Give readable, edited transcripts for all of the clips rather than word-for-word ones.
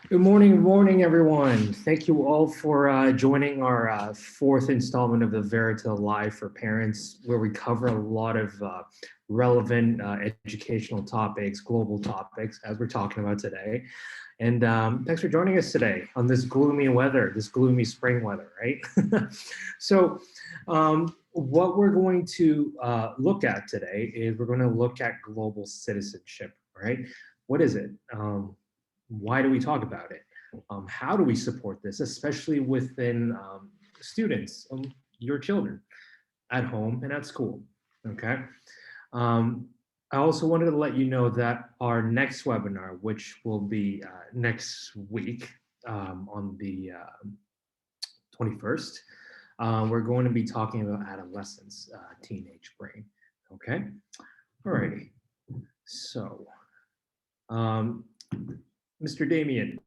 Good morning, everyone. Thank you all for joining our fourth installment of the Verita Live for Parents, where we cover a lot of relevant educational topics, global topics, as we're talking about today. And thanks for joining us today on this gloomy weather, this gloomy spring weather, right? So, what we're going to look at today is we're going to look at global citizenship, right? What is it? Why do we talk about it? How do we support this, especially within students, your children at home and at school? Okay. Um, I also wanted to let you know that our next webinar, which will be next week on the 21st, we're going to be talking about adolescence, teenage brain. Okay. All righty. So, Mr. Damian.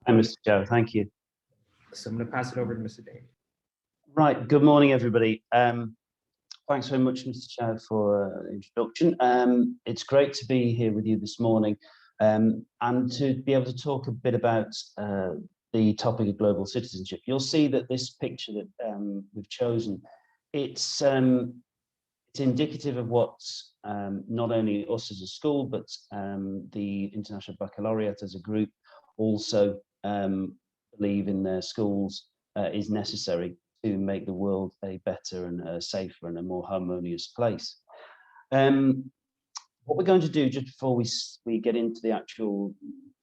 Hi, Mr. Joe. Thank you. So I'm going to pass it over to Mr. Damian. Right. Good morning, everybody. Thanks very much, Mr. Chow, for the introduction. It's great to be here with you this morning and to be able to talk a bit about the topic of global citizenship. You'll see that this picture that we've chosen, it's indicative of what not only us as a school, but the International Baccalaureate as a group also believe in their schools is necessary to make the world a better and a safer and a more harmonious place. What we're going to do just before we get into the actual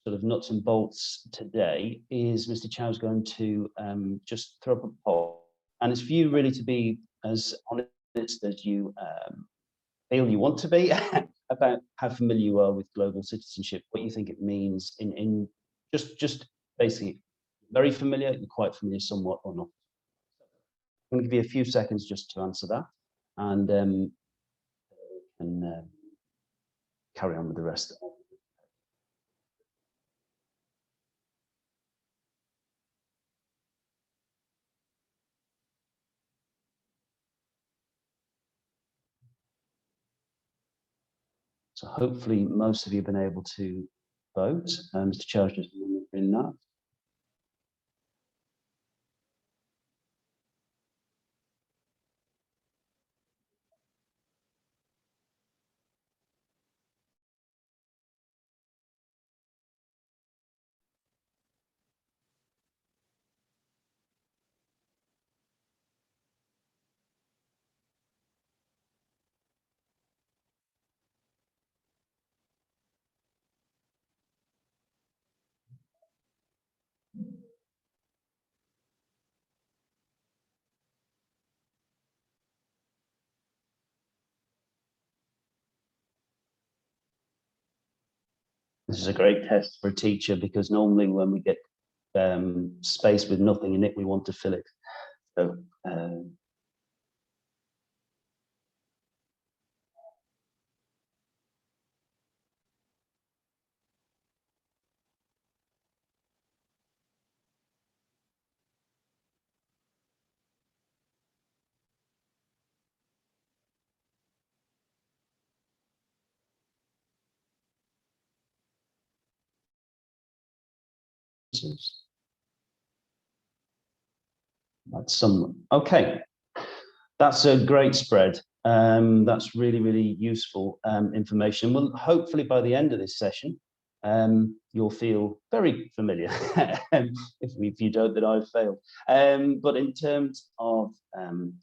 sort of nuts and bolts today is Mr. Chow's going to just throw up a poll, and it's for you really to be as honest as you feel you want to be about how familiar you are with global citizenship, what you think it means in just basically very familiar, you're quite familiar somewhat or not. I'm going to give you a few seconds just to answer that, and carry on with the rest. So hopefully most of you have been able to vote. Mr. Charles just remembering that. This is a great test for a teacher because normally when we get space with nothing in it, we want to fill it. So, that's some, okay. That's a great spread. That's really, really useful information. Well, hopefully by the end of this session, you'll feel very familiar. if you don't, then I've failed. But in terms of,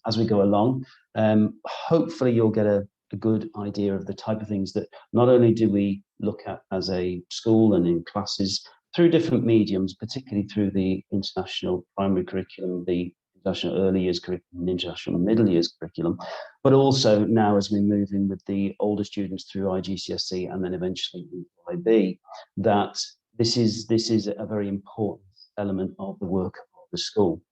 as we go along, hopefully you'll get a good idea of the type of things that not only do we look at as a school and in classes through different mediums, particularly through the international primary curriculum, the international early years curriculum, international middle years curriculum, but also now as we move in with the older students through IGCSE and then eventually IB, that this is a very important element of the work of the school.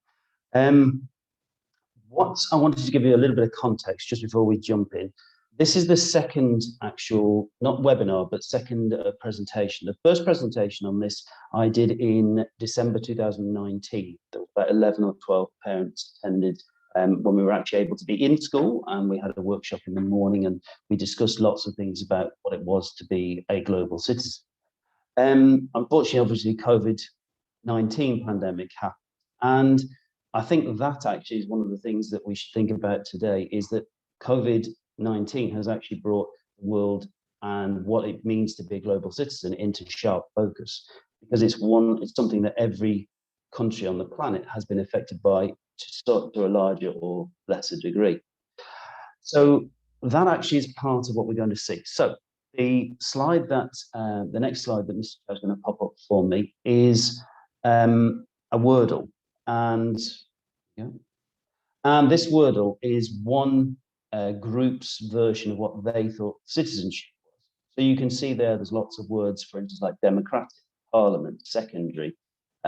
What I wanted to give you a little bit of context just before we jump in. This is the second actual, not webinar, but second presentation. The first presentation on this I did in December 2019. There was about 11 or 12 parents attended when we were actually able to be in school, and we had a workshop in the morning and we discussed lots of things about what it was to be a global citizen. Unfortunately, obviously, COVID-19 pandemic happened. And I think that actually is one of the things that we should think about today, is that COVID-19 has actually brought the world and what it means to be a global citizen into sharp focus, because it's something that every country on the planet has been affected by to a larger or lesser degree. So that actually is part of what we're going to see. So the next slide that Mr. Chair is going to pop up for me is a Wordle, and this Wordle is one group's version of what they thought citizenship was. So you can see there's lots of words, for instance, like democratic, parliament, secondary,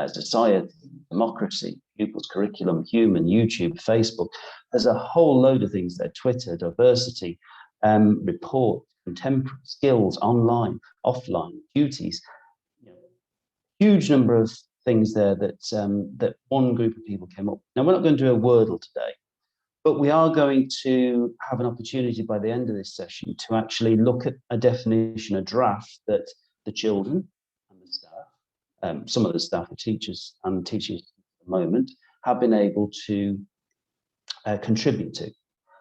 society, democracy, pupils, curriculum, human, YouTube, Facebook. There's a whole load of things there: Twitter, diversity, report, contemporary, skills, online, offline, duties. Huge number of things there that one group of people came up with. Now, we're not going to do a Wordle today, but we are going to have an opportunity by the end of this session to actually look at a definition, a draft that the children and the staff, some of the staff are teachers and teaching at the moment, have been able to contribute to.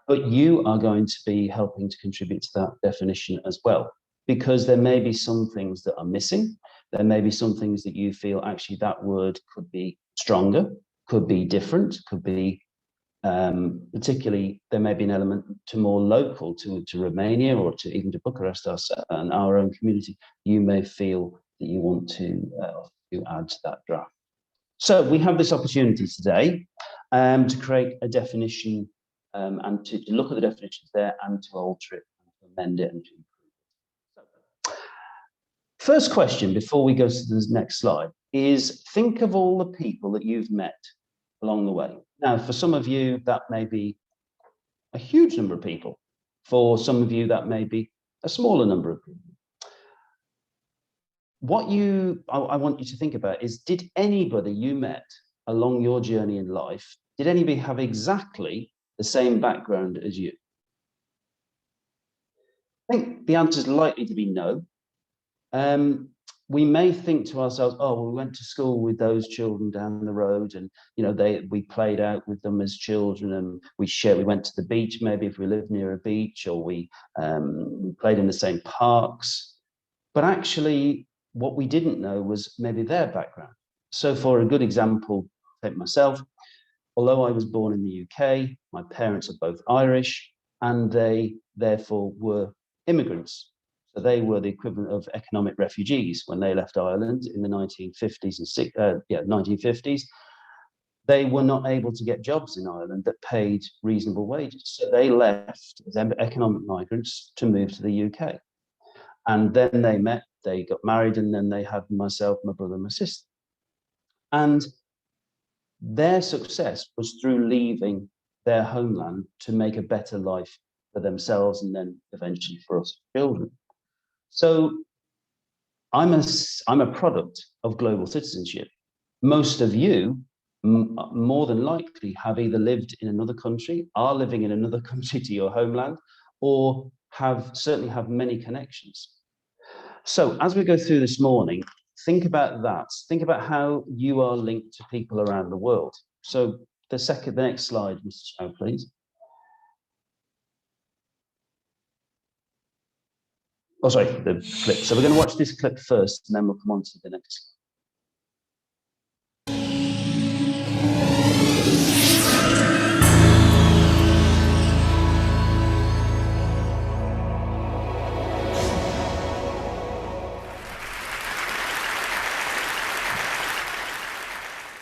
But you are going to be helping to contribute to that definition as well, because there may be some things that are missing. There may be some things that you feel actually that word could be stronger, could be different, could be particularly, there may be an element to more local to Romania or to even to Bucharest and our own community. You may feel that you want to add to that draft. So we have this opportunity today to create a definition and to look at the definitions there and to alter it, and to amend it and to improve it. So, first question before we go to the next slide is, think of all the people that you've met along the way. Now, for some of you, that may be a huge number of people. For some of you, that may be a smaller number of people. What I want you to think about is, did anybody you met along your journey in life, did anybody have exactly the same background as you? I think the answer is likely to be no. We may think to ourselves, oh, well, we went to school with those children down the road, and we played out with them as children, and we went to the beach, maybe if we lived near a beach, or we played in the same parks. But actually, what we didn't know was maybe their background. So for a good example, take myself. Although I was born in the UK, my parents are both Irish, and they therefore were immigrants. So they were the equivalent of economic refugees when they left Ireland in the 1950s and 1950s. They were not able to get jobs in Ireland that paid reasonable wages. So they left as economic migrants to move to the UK. And then they got married, and then they had myself, my brother, and my sister. And their success was through leaving their homeland to make a better life for themselves and then eventually for us children. So I'm a product of global citizenship. Most of you, more than likely, have either lived in another country, are living in another country to your homeland, or certainly have many connections. So as we go through this morning, think about that. Think about how you are linked to people around the world. So the next slide, Mr. Chow, please. Oh, sorry, the clip. So we're going to watch this clip first, and then we'll come on to the next.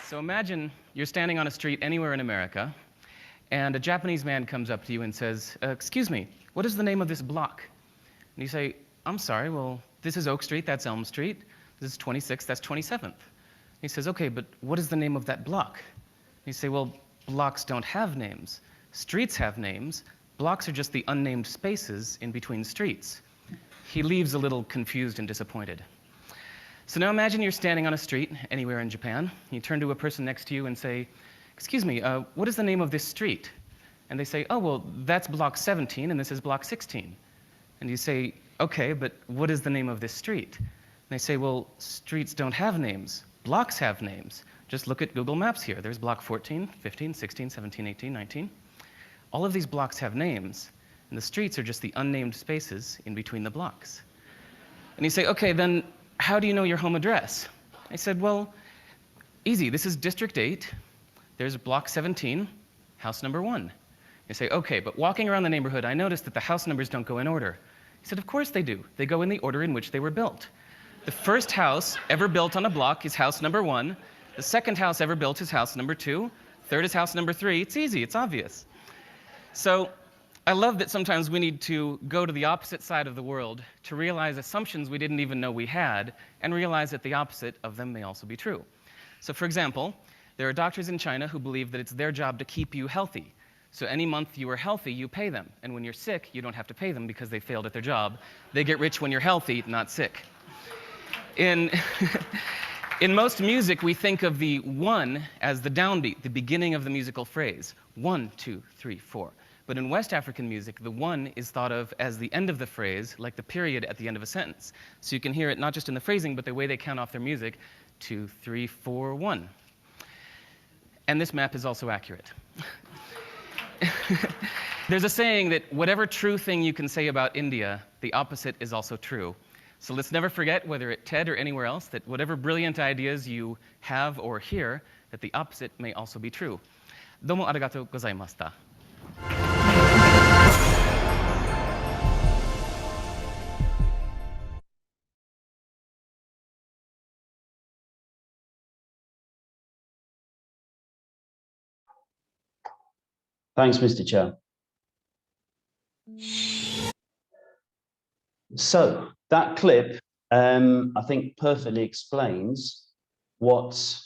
So imagine you're standing on a street anywhere in America, and a Japanese man comes up to you and says, excuse me, what is the name of this block? And you say, I'm sorry, well, this is Oak Street, that's Elm Street. This is 26th, that's 27th. He says, okay, but what is the name of that block? You say, well, blocks don't have names. Streets have names. Blocks are just the unnamed spaces in between streets. He leaves a little confused and disappointed. So now imagine you're standing on a street anywhere in Japan. You turn to a person next to you and say, excuse me, what is the name of this street? And they say, oh, well, that's block 17 and this is block 16. And you say, okay, but what is the name of this street? And they say, well, streets don't have names. Blocks have names. Just look at Google Maps here. There's block 14, 15, 16, 17, 18, 19. All of these blocks have names, and the streets are just the unnamed spaces in between the blocks. And you say, okay, then how do you know your home address? I said, well, easy. This is District 8. There's block 17, house number 1. You say, okay, but walking around the neighborhood, I noticed that the house numbers don't go in order. He said, of course they do. They go in the order in which they were built. The first house ever built on a block is house number 1. The second house ever built is house number 2. Third is house number 3. It's easy. It's obvious. So I love that sometimes we need to go to the opposite side of the world to realize assumptions we didn't even know we had, and realize that the opposite of them may also be true. So for example, there are doctors in China who believe that it's their job to keep you healthy. So any month you are healthy, you pay them. And when you're sick, you don't have to pay them because they failed at their job. They get rich when you're healthy, not sick. In most music, we think of the 1 as the downbeat, the beginning of the musical phrase. 1, 2, 3, 4. But in West African music, the 1 is thought of as the end of the phrase, like the period at the end of a sentence. So you can hear it not just in the phrasing, but the way they count off their music. 2, 3, 4, 1. And this map is also accurate. There's a saying that whatever true thing you can say about India, the opposite is also true. So let's never forget, whether at TED or anywhere else, that whatever brilliant ideas you have or hear, that the opposite may also be true. Domo arigatou gozaimashita. Thanks, Mr. Chair. So that clip, I think, perfectly explains what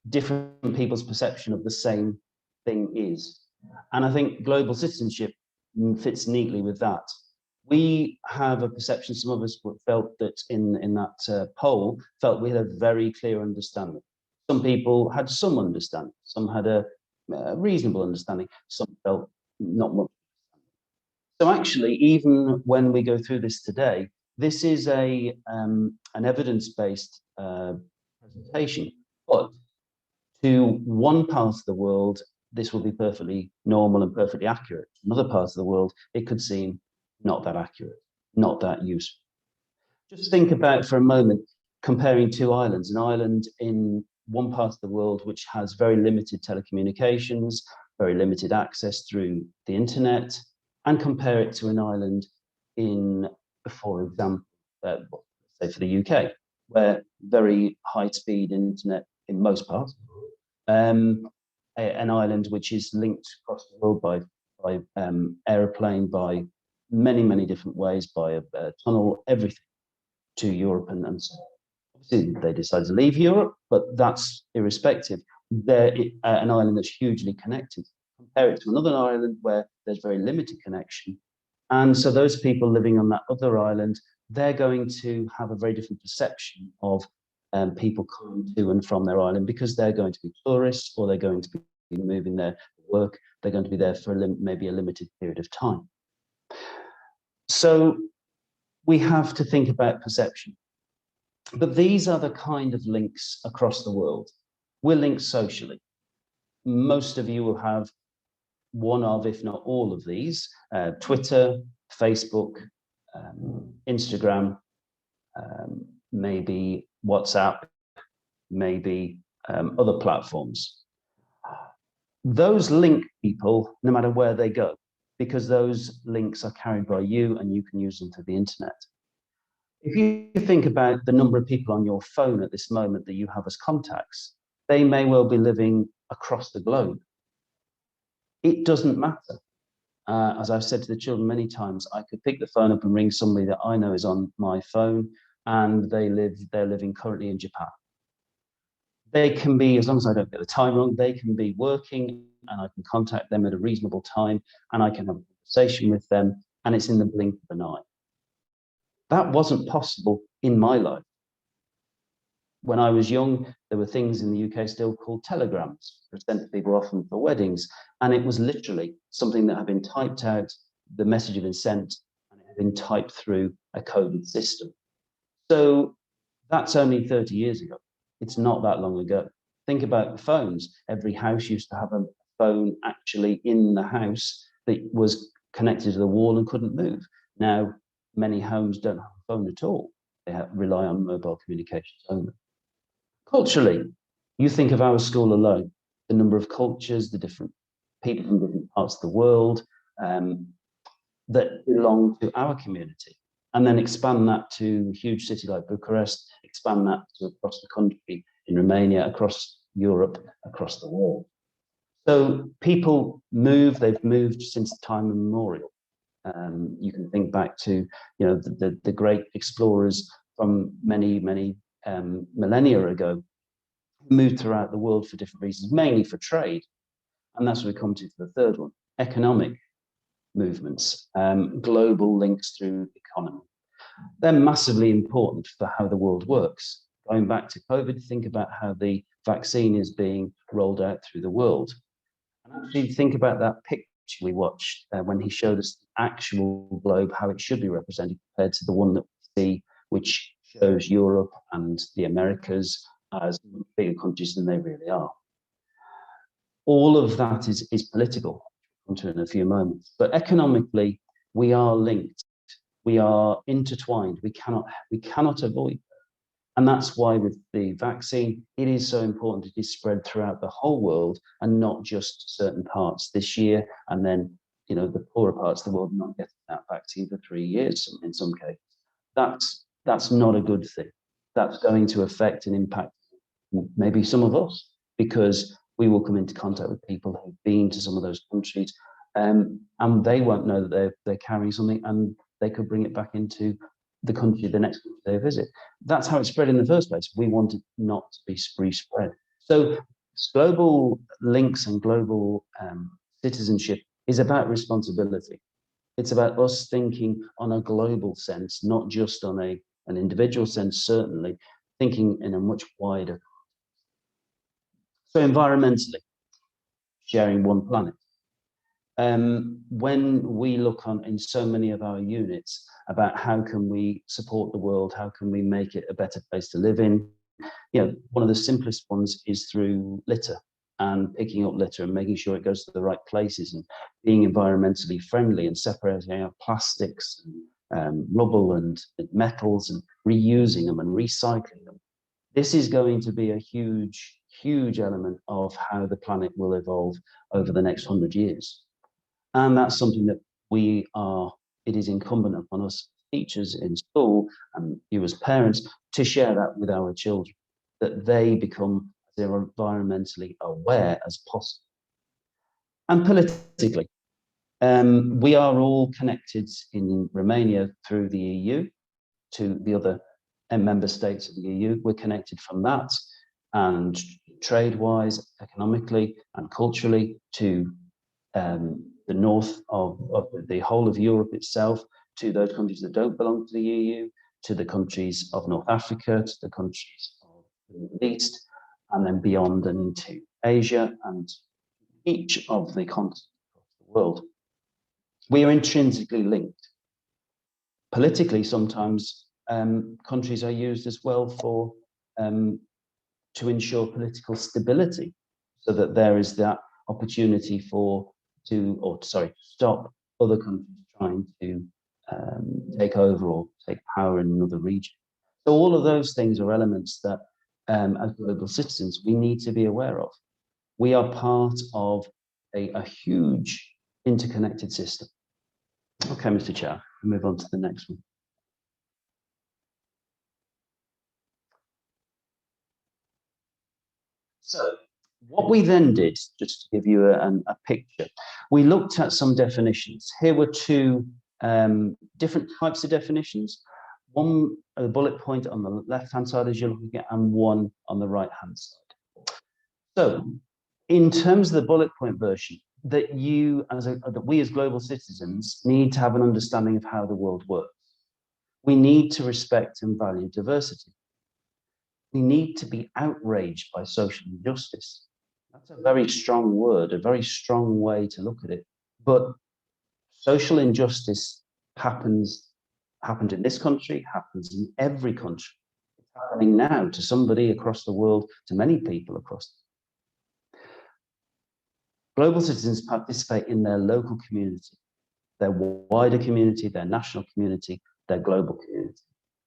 different people's perception of the same thing is. And I think global citizenship fits neatly with that. We have a perception, some of us felt that in that poll, felt we had a very clear understanding. Some people had some understanding, some had a reasonable understanding, some felt not much. So actually, even when we go through this today, this is an evidence-based presentation, but to one part of the world, this will be perfectly normal and perfectly accurate. In other parts of the world, it could seem not that accurate, not that useful. Just think about for a moment comparing two islands, an island in one part of the world which has very limited telecommunications, very limited access through the internet, and compare it to an island in, for example, say for the UK, where very high-speed internet in most parts, an island which is linked across the world by aeroplane, by many different ways, by a tunnel, everything to Europe and so on. Obviously, they decided to leave Europe, but that's irrespective. They're an island that's hugely connected. Compare it to another island where there's very limited connection. And so those people living on that other island, they're going to have a very different perception of people coming to and from their island, because they're going to be tourists, or they're going to be moving there for work. They're going to be there for maybe a limited period of time. So we have to think about perception. But these are the kind of links across the world. We're linked socially. Most of you will have one of, if not all of these, Twitter, Facebook, Instagram, maybe WhatsApp, maybe other platforms. Those link people no matter where they go, because those links are carried by you and you can use them through the internet. If you think about the number of people on your phone at this moment that you have as contacts, they may well be living across the globe. It doesn't matter. As I've said to the children many times, I could pick the phone up and ring somebody that I know is on my phone, and they're living currently in Japan. They can be, as long as I don't get the time wrong, they can be working, and I can contact them at a reasonable time, and I can have a conversation with them, and it's in the blink of an eye. That wasn't possible in my life. When I was young, there were things in the UK still called telegrams, sent to people often for weddings, and it was literally something that had been typed out, the message had been sent, and it had been typed through a coded system. So that's only 30 years ago. It's not that long ago. Think about the phones. Every house used to have a phone actually in the house that was connected to the wall and couldn't move. Now, many homes don't have a phone at all. They rely on mobile communications only. Culturally, you think of our school alone, the number of cultures, the different people from different parts of the world that belong to our community, and then expand that to a huge city like Bucharest, expand that to across the country, in Romania, across Europe, across the world. So people move, they've moved since time immemorial. You can think back to, you know, the great explorers from many millennia ago, who moved throughout the world for different reasons, mainly for trade. And that's what we come to for the third one, economic movements, global links through economy. They're massively important for how the world works. Going back to COVID, think about how the vaccine is being rolled out through the world. And actually think about that picture we watched when he showed us the actual globe, how it should be represented compared to the one that we see, which shows Europe and the Americas as bigger countries than they really are. All of that is political. I'll come to it in a few moments. But economically, we are linked. We are intertwined. We cannot avoid that. And that's why with the vaccine, it is so important it is spread throughout the whole world and not just certain parts this year. And then, you know, the poorer parts of the world not getting that vaccine for 3 years in some cases. That's not a good thing. That's going to affect and impact maybe some of us, because we will come into contact with people who've been to some of those countries, and they won't know that they're carrying something, and they could bring it back into the country, the next country they visit. That's how it spread in the first place. We want it not to be free spread. So global links and global citizenship is about responsibility. It's about us thinking on a global sense, not just on an individual sense, certainly, thinking in a much wider. So environmentally, sharing one planet. When we look on in so many of our units about how can we support the world, how can we make it a better place to live in, you know, one of the simplest ones is through litter and picking up litter and making sure it goes to the right places and being environmentally friendly and separating our plastics and rubble and metals and reusing them and recycling them. This is going to be a huge element of how the planet will evolve over the next 100 years. And that's something that it is incumbent upon us teachers in school and you as parents to share that with our children, that they become as environmentally aware as possible. And politically, we are all connected in Romania through the EU to the other member states of the EU. We're connected from that, and trade-wise, economically and culturally to the north of the whole of Europe itself, to those countries that don't belong to the EU, to the countries of North Africa, to the countries of the Middle East, and then beyond and into Asia and each of the continents of the world. We are intrinsically linked. Politically, sometimes countries are used as well for to ensure political stability, so that there is that opportunity stop other countries trying to take over or take power in another region. So all of those things are elements that, as global citizens, we need to be aware of. We are part of a huge interconnected system. Okay, Mr. Chair, we'll move on to the next one. So what we then did, just to give you a picture, we looked at some definitions. Here were two different types of definitions. One, a bullet point on the left-hand side as you're looking at, and one on the right-hand side. So in terms of the bullet point version, that we as global citizens need to have an understanding of how the world works. We need to respect and value diversity. We need to be outraged by social injustice. That's a very strong word, a very strong way to look at it. But social injustice happens happened in this country, happens in every country. It's happening now to somebody across the world, to many people across. Global citizens participate in their local community, their wider community, their national community, their global community.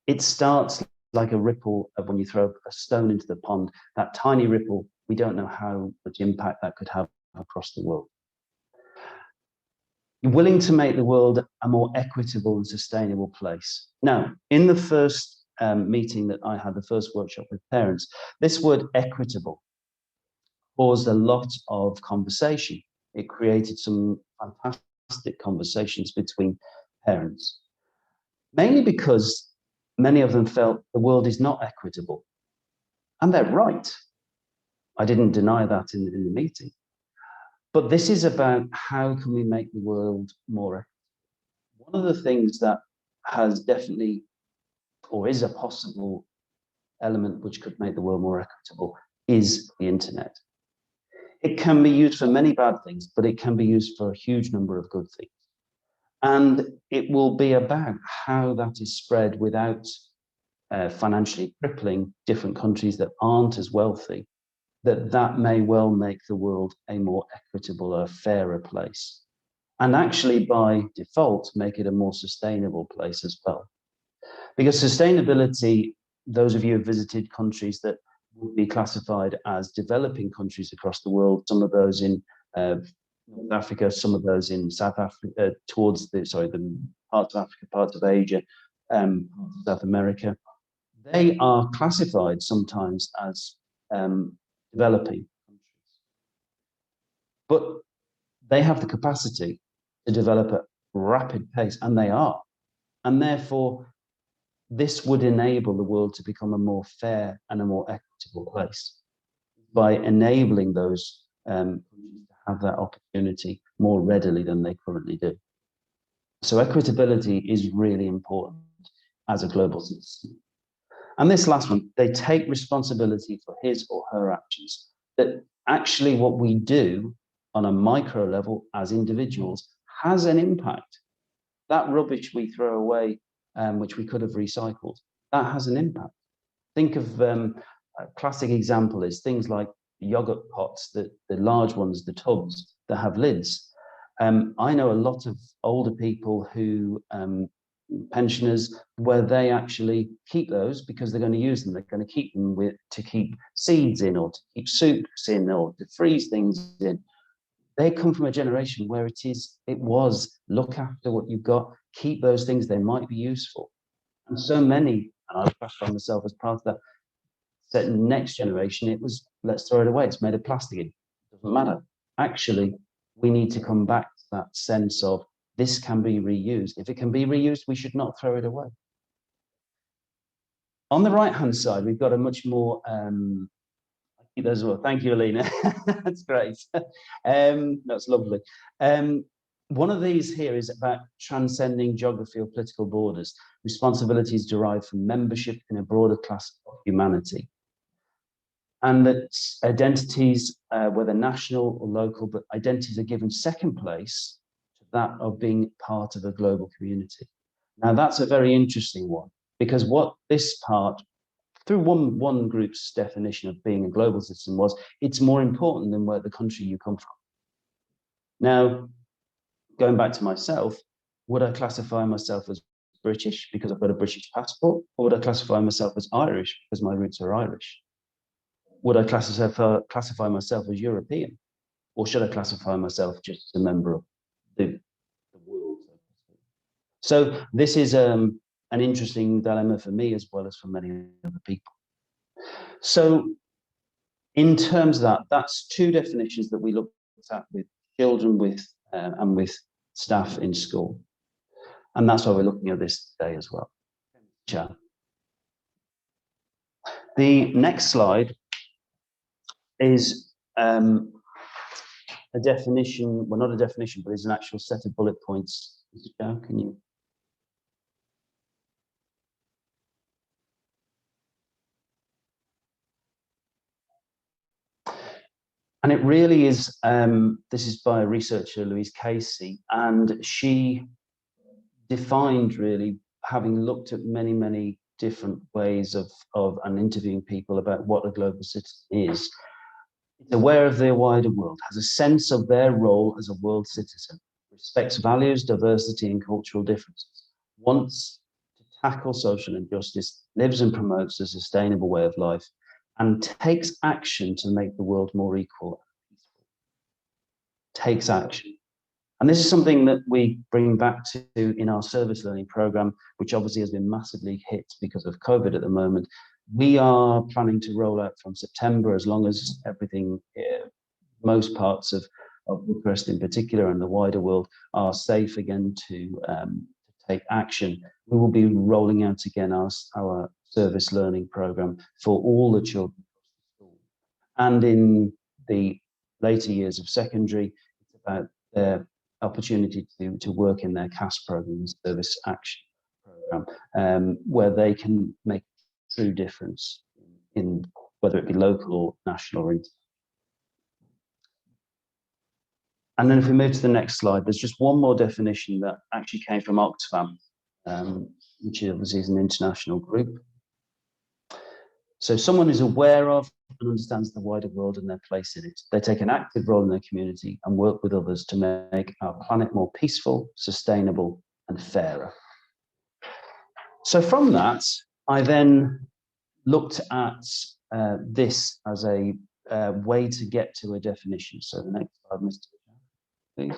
It starts like a ripple of when you throw a stone into the pond, that tiny ripple, we don't know how much impact that could have across the world. You're willing to make the world a more equitable and sustainable place. Now, in the first meeting that I had, the first workshop with parents, this word equitable caused a lot of conversation. It created some fantastic conversations between parents, mainly because many of them felt the world is not equitable. And they're right. I didn't deny that in the meeting. But this is about how can we make the world more equitable. One of the things that has definitely, or is a possible element which could make the world more equitable, is the internet. It can be used for many bad things, but it can be used for a huge number of good things. And it will be about how that is spread without financially crippling different countries that aren't as wealthy, that may well make the world a more equitable, a fairer place. And actually, by default, make it a more sustainable place as well. Because sustainability, those of you who have visited countries that would be classified as developing countries across the world, some of those in North Africa, some of those in South Africa, towards the parts of Africa, parts of Asia, South America, they are classified sometimes as developing countries. But they have the capacity to develop at rapid pace, and they are. And therefore, this would enable the world to become a more fair and a more equitable place by enabling those countries to have that opportunity more readily than they currently do. So equitability is really important as a global citizen. And this last one, they take responsibility for his or her actions. That actually what we do on a micro level as individuals has an impact. That rubbish we throw away, which we could have recycled, that has an impact. Think of a classic example is things like yogurt pots, the large ones, the tubs that have lids. I know a lot of older people who, pensioners, where they actually keep those because they're going to use them. They're going to keep them to keep seeds in, or to keep soups in, or to freeze things in. They come from a generation where it was look after what you've got, keep those things, they might be useful. And so many, and I classify myself as part of that certain next generation, it was let's throw it away, it's made of plastic, it doesn't matter. Actually, we need to come back to that sense of this can be reused. If it can be reused, we should not throw it away. On the right-hand side, we've got a much more as well. Thank you, Alina. That's great. That's lovely. One of these here is about transcending geography or political borders. Responsibilities derived from membership in a broader class of humanity. And that identities, whether national or local, but identities are given second place to that of being part of a global community. Now, that's a very interesting one, because what this part, through one group's definition of being a global citizen, was it's more important than where the country you come from. Now, going back to myself, would I classify myself as British because I've got a British passport, or would I classify myself as Irish because my roots are Irish? Would I classify myself as European, or should I classify myself just as a member of the world? So this is an interesting dilemma for me as well as for many other people. So in terms of that, that's two definitions that we looked at with children and with staff in school. And that's why we're looking at this today as well. The next slide is a definition, well, not a definition, but it's an actual set of bullet points. Can you? And it really is, this is by a researcher, Louise Casey, and she defined really having looked at many different ways of and interviewing people about what a global citizen is, it's aware of their wider world, has a sense of their role as a world citizen, respects values, diversity, and cultural differences, wants to tackle social injustice, lives and promotes a sustainable way of life, and takes action to make the world more equal and peaceful. Takes action. And this is something that we bring back to in our service learning program, which obviously has been massively hit because of COVID at the moment. We are planning to roll out from September, as long as everything, most parts of Bucharest in particular and the wider world are safe again to take action. We will be rolling out again our service learning program for all the children. And in the later years of secondary, it's about their opportunity to work in their CAS program, service action program, where they can make a true difference in whether it be local or national or international. And then if we move to the next slide, there's just one more definition that actually came from Oxfam, which obviously is an international group. So someone who's aware of and understands the wider world and their place in it. They take an active role in their community and work with others to make our planet more peaceful, sustainable, and fairer. So from that, I then looked at this as a way to get to a definition. So the next slide, Mr. Please.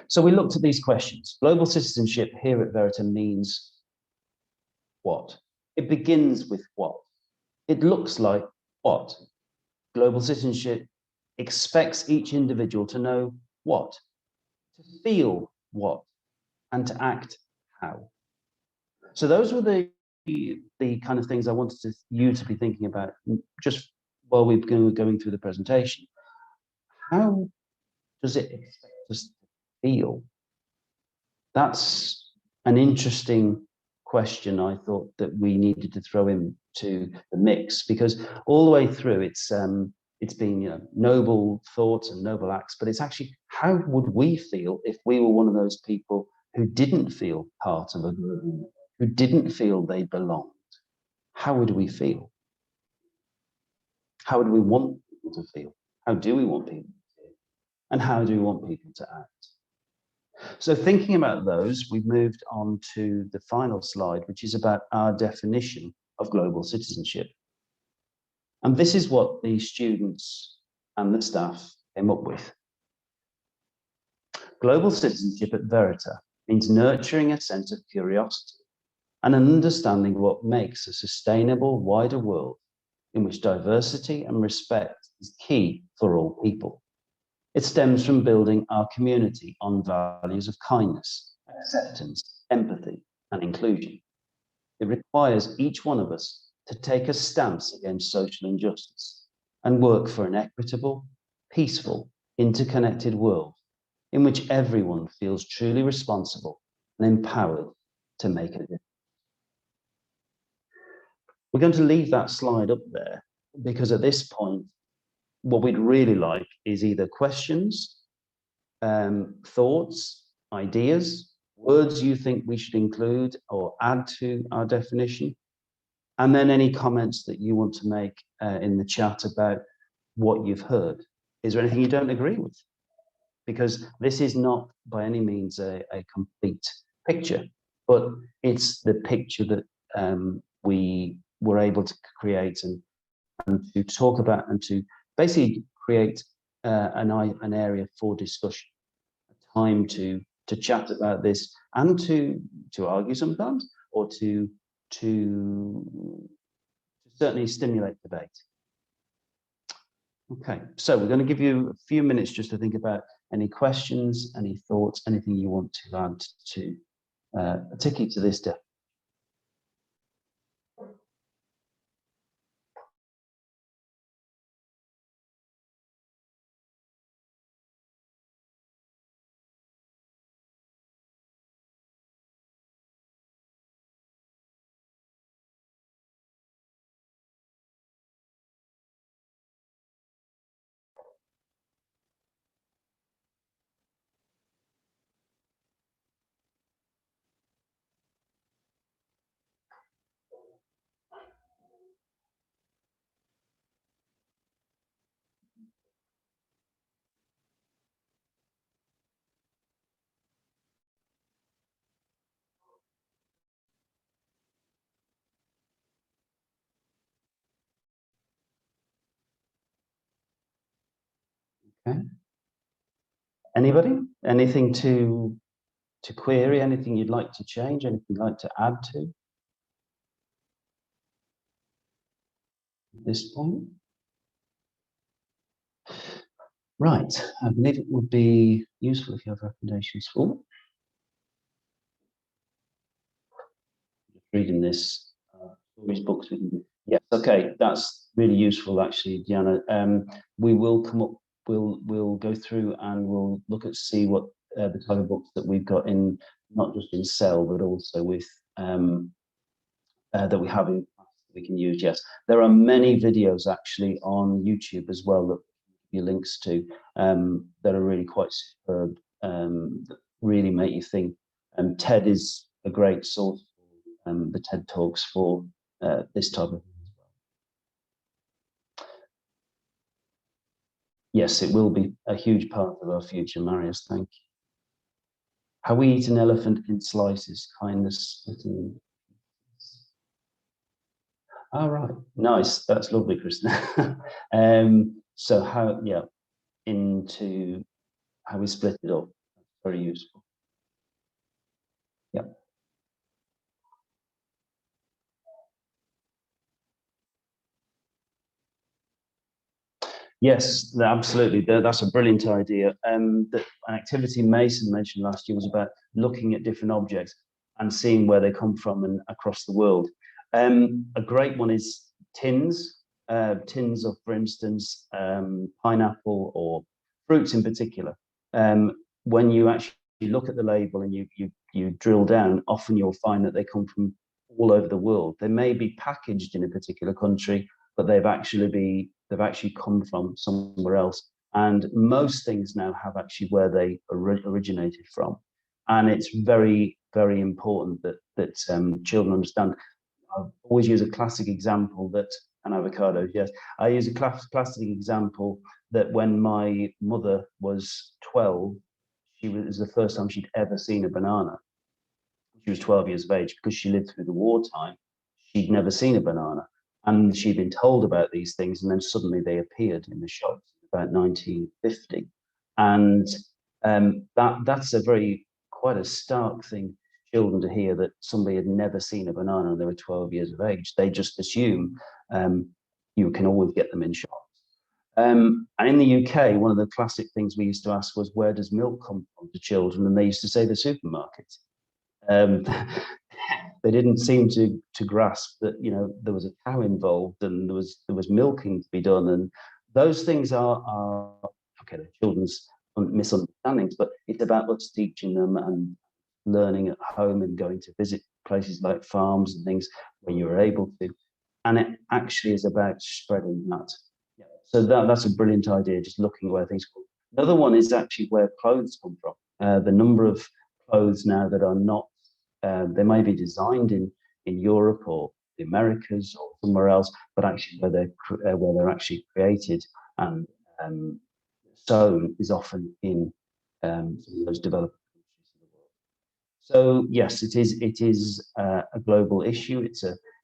So we looked at these questions. Global citizenship here at Verita means what? It begins with what? It looks like what? Global citizenship expects each individual to know what, to feel what, and to act how. So those were the kind of things I wanted you to be thinking about just while we're going through the presentation. How does it expect us to feel? That's an interesting question I thought that we needed to throw into the mix, because all the way through it's been noble thoughts and noble acts, but it's actually how would we feel if we were one of those people who didn't feel part of a group, who didn't feel they belonged? How would we feel? How would we want people to feel? How do we want people to feel? And how do we want people to act? So thinking about those, we've moved on to the final slide, which is about our definition of global citizenship. And this is what the students and the staff came up with. Global citizenship at Verita means nurturing a sense of curiosity and an understanding of what makes a sustainable, wider world in which diversity and respect is key for all people. It stems from building our community on values of kindness, acceptance, empathy, and inclusion. It requires each one of us to take a stance against social injustice and work for an equitable, peaceful, interconnected world in which everyone feels truly responsible and empowered to make a difference. We're going to leave that slide up there because at this point, what we'd really like is either questions, thoughts, ideas, words you think we should include or add to our definition, and then any comments that you want to make in the chat about what you've heard. Is there anything you don't agree with? Because this is not by any means a complete picture, but it's the picture that we were able to create and to talk about and to basically create an area for discussion, a time to chat about this and to argue sometimes, or to certainly stimulate debate. Okay, so we're going to give you a few minutes just to think about any questions, any thoughts, anything you want to add to, particularly to this Okay. Anybody? Anything to query? Anything you'd like to change? Anything you'd like to add to at this point? Right. I believe it would be useful if you have recommendations for. Reading this stories books we can do. Yes. Okay. That's really useful, actually, Diana. We will come up. We'll go through and we'll look at see what the type of books that we've got in, not just in Cell, but also with that we have in we can use. Yes, there are many videos actually on YouTube as well that you links to that are really quite superb, that really make you think. TED is a great source, the TED Talks for this type of thing as well. Yes, it will be a huge part of our future, Marius. Thank you. How we eat an elephant in slices, kindness, splitting. All right, nice. That's lovely, Kristen. So how, yeah, into how we split it up. That's very useful. Yeah. Yes, absolutely. That's a brilliant idea. An activity Mason mentioned last year was about looking at different objects and seeing where they come from and across the world. A great one is tins. Tins of, for instance, pineapple or fruits in particular. When you actually look at the label and you drill down, often you'll find that they come from all over the world. They may be packaged in a particular country, but they've actually come from somewhere else. And most things now have actually where they originated from. And it's very, very important that children understand. I always use a classic example that, and avocados, yes. I use a classic example that when my mother was 12, it was the first time she'd ever seen a banana. She was 12 years of age because she lived through the wartime. She'd never seen a banana. And she'd been told about these things, and then suddenly they appeared in the shops about 1950. And that's quite a stark thing for children to hear, that somebody had never seen a banana and they were 12 years of age. They just assume you can always get them in shops. And in the UK, one of the classic things we used to ask was, where does milk come from to children? And they used to say the supermarket. They didn't seem to grasp that, you know, there was a cow involved and there was milking to be done, and those things are okay, they're children's misunderstandings, but it's about us teaching them and learning at home and going to visit places like farms and things where you're able to, and it actually is about spreading that. Yeah. So that's a brilliant idea, just looking where things come. Another one is actually where clothes come from. The number of clothes now that are not, they may be designed in Europe or the Americas or somewhere else, but actually where they're actually created and sewn is often in some of those developed countries of the world. So yes, it is a global issue.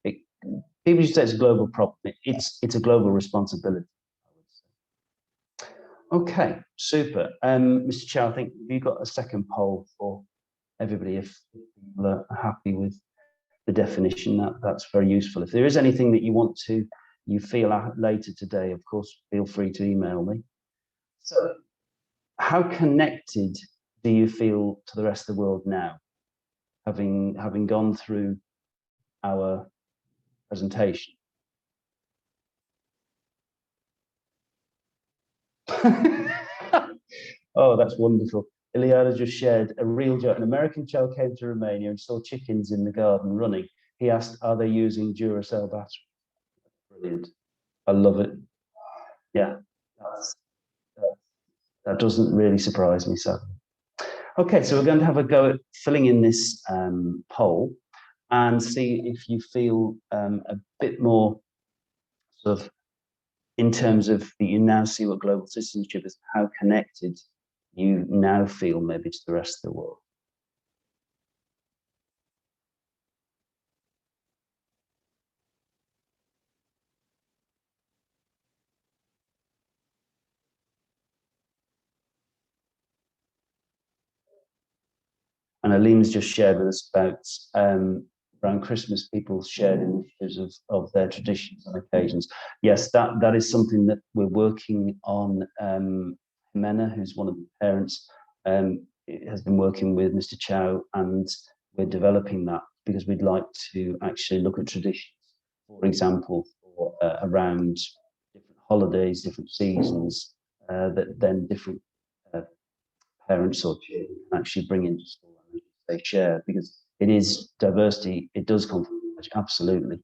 People used to say it's a global problem. It's a global responsibility, I would say. Okay, super. Mr. Chair, I think you've got a second poll for everybody if people are happy with the definition. That's very useful. If there is anything that you feel out later today, of course, feel free to email me. So, how connected do you feel to the rest of the world now, having gone through our presentation? Oh, that's wonderful. Iliana just shared a real joke. An American child came to Romania and saw chickens in the garden running. He asked, are they using Duracell batteries? Brilliant. I love it. Yeah, that doesn't really surprise me, so. Okay, so we're going to have a go at filling in this poll and see if you feel a bit more sort of in terms of that you now see what global citizenship is, how connected you now feel maybe to the rest of the world. And Alim's just shared with us about around Christmas, people shared initiatives of their traditions and occasions. Yes, that is something that we're working on. Jimena, who's one of the parents, has been working with Mr. Chow, and we're developing that because we'd like to actually look at traditions, for example, around different holidays, different seasons, that then different parents or children can actually bring into school and they share, because it is diversity. It does come from language, absolutely.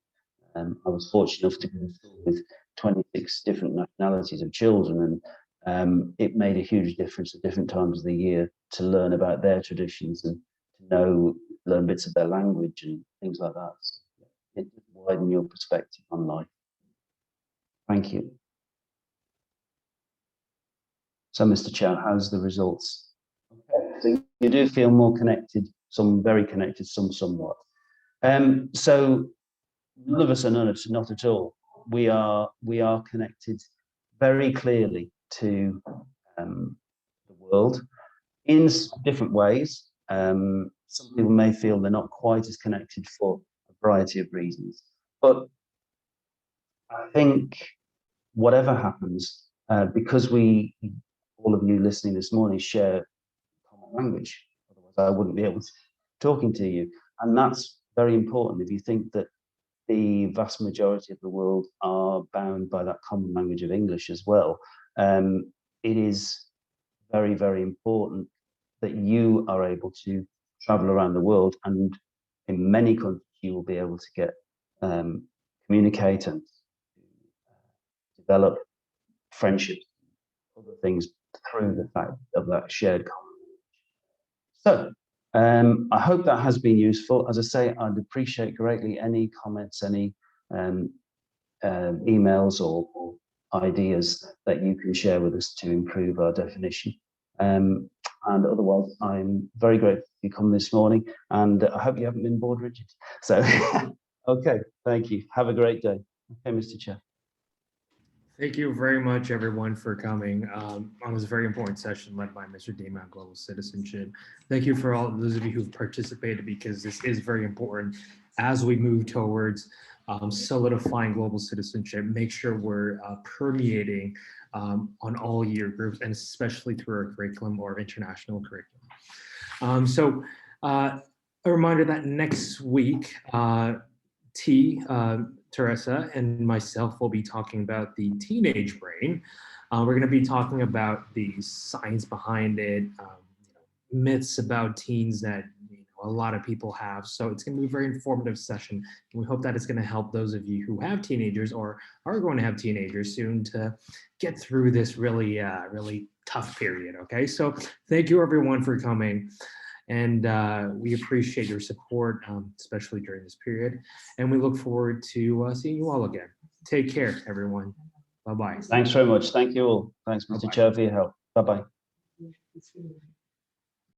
I was fortunate enough to go to school with 26 different nationalities of children, and it made a huge difference at different times of the year to learn about their traditions and to learn bits of their language and things like that. So it widen your perspective on life. Thank you. So, Mr. Chow, how's the results? Okay, so you do feel more connected, some very connected, some somewhat. So none of us are not at all. We are connected very clearly to the world in different ways. Some people may feel they're not quite as connected for a variety of reasons. But I think whatever happens, because all of you listening this morning, share common language, otherwise I wouldn't be able to talking to you. And that's very important. If you think that the vast majority of the world are bound by that common language of English as well, it is very, very important that you are able to travel around the world, and in many countries you will be able to get communicate and develop friendships, other things through the fact of that shared common language. So I hope that has been useful. As I say, I'd appreciate greatly any comments, any emails or ideas that you can share with us to improve our definition. And otherwise, I'm very grateful you come this morning, and I hope you haven't been bored, Richard. So, okay, thank you. Have a great day. Okay, Mr. Chair. Thank you very much, everyone, for coming on this very important session led by Mr. Damian, Global Citizenship. Thank you for all those of you who've participated, because this is very important as we move towards solidifying global citizenship. Make sure we're permeating on all year groups, and especially through our curriculum or international curriculum. So a reminder that next week, Teresa and myself will be talking about the teenage brain. We're going to be talking about the science behind it, myths about teens that a lot of people have. So it's going to be a very informative session, and we hope that it's going to help those of you who have teenagers or are going to have teenagers soon to get through this really, really tough period. Okay, so thank you everyone for coming. And we appreciate your support, especially during this period. And we look forward to seeing you all again. Take care, everyone. Bye-bye. Thanks very much. Thank you all. Thanks, Mr. Chair, for your help. Bye-bye.